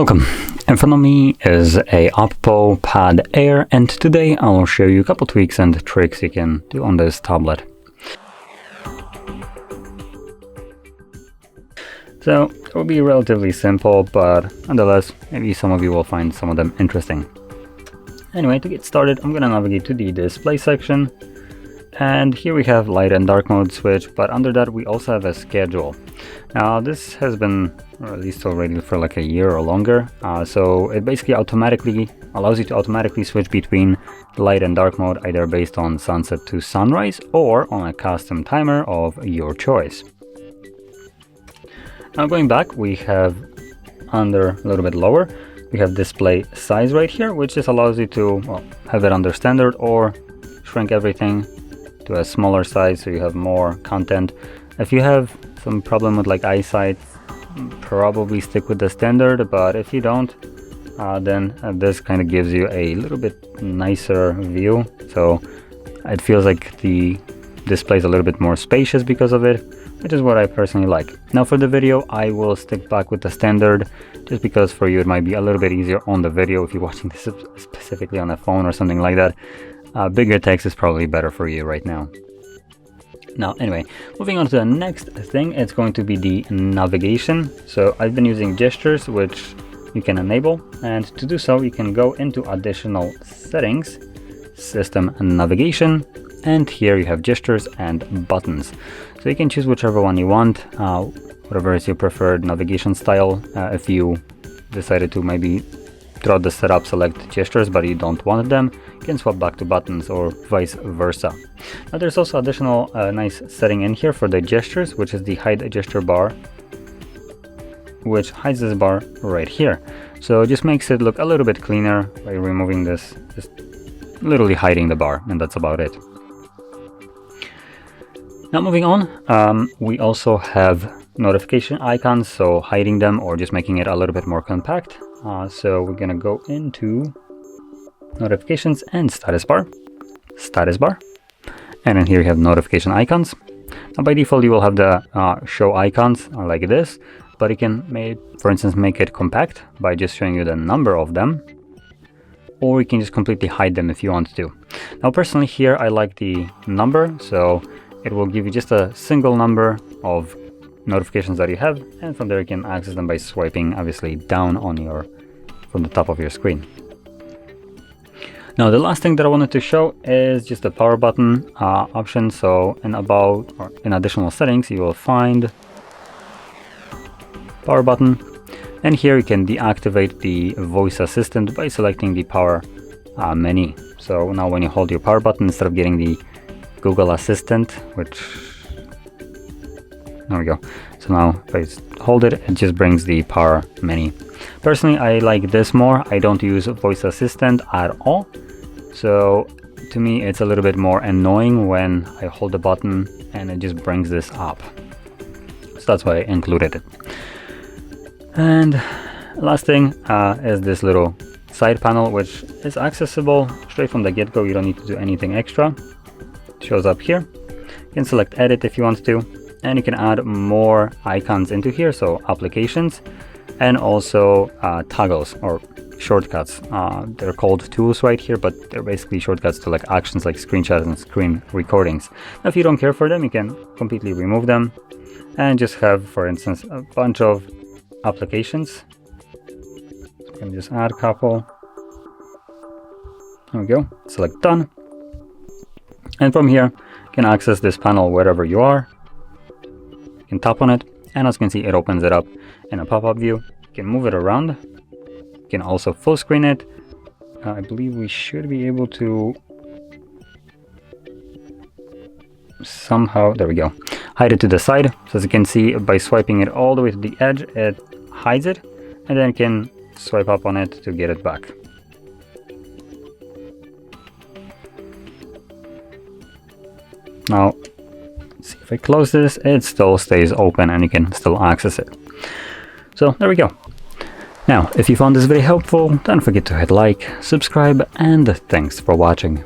Welcome. In front of me is a OPPO Pad Air, and today I will show you a couple tweaks and tricks you can do on this tablet. So it will be relatively simple, but nonetheless, maybe some of you will find some of them interesting. Anyway, to get started, I'm going to navigate to the display section, and here we have light and dark mode switch, but under that we also have a schedule. Now this has been released already for like a year or longer, so it basically automatically allows you to automatically switch between light and dark mode, either based on sunset to sunrise or on a custom timer of your choice. Now going back, we have under a little bit lower, we have display size right here, which just allows you to have it under standard or shrink everything to a smaller size so you have more content. If you have some problem with like eyesight, probably stick with the standard, but if you don't, then this kind of gives you a little bit nicer view, so it feels like the display is a little bit more spacious because of it, which is what I personally like. Now for the video, I will stick back with the standard, just because for you it might be a little bit easier on the video if you're watching this specifically on a phone or something like that. Bigger text is probably better for you right now. Now anyway, moving on to the next thing, it's going to be the navigation. So I've been using gestures, which you can enable, and to do so you can go into additional settings, system and navigation, and here you have gestures and buttons. So you can choose whichever one you want, whatever is your preferred navigation style. If you decided to maybe throughout the setup select gestures but you don't want them, you can swap back to buttons or vice versa. Now there's also additional nice setting in here for the gestures, which is the hide gesture bar, which hides this bar right here. So it just makes it look a little bit cleaner by removing this, just literally hiding the bar, and that's about it. Now moving on, we also have notification icons, so hiding them or just making it a little bit more compact. So we're gonna go into notifications and status bar, and then here you have notification icons. Now by default you will have the show icons like this, but you can for instance make it compact by just showing you the number of them, or you can just completely hide them if you want to. Now personally here I like the number, so it will give you just a single number of notifications that you have, and from there you can access them by swiping obviously down on from the top of your screen. Now the last thing that I wanted to show is just the power button option. So in additional settings you will find power button, and here you can deactivate the voice assistant by selecting the power menu. So now when you hold your power button, instead of getting the Google Assistant, there we go. So now if I hold it, it just brings the power menu. Personally, I like this more. I don't use voice assistant at all. So to me, it's a little bit more annoying when I hold the button and it just brings this up. So that's why I included it. And last thing is this little side panel, which is accessible straight from the get-go. You don't need to do anything extra. It shows up here. You can select edit if you want to, and you can add more icons into here, so applications, and also toggles or shortcuts. They're called tools right here, but they're basically shortcuts to like actions like screenshots and screen recordings. Now if you don't care for them, you can completely remove them and just have, for instance, a bunch of applications. So you can just add a couple. There we go, select done. And from here, you can access this panel wherever you are. You can tap on it, and as you can see, it opens it up in a pop-up view. You can move it around. You can also full screen it. I believe we should be able to somehow, there we go, hide it to the side. So as you can see, by swiping it all the way to the edge, it hides it, and then you can swipe up on it to get it back. Now, see if I close this, it still stays open and you can still access it. So there we go. Now, if you found this video helpful, don't forget to hit like, subscribe, and thanks for watching.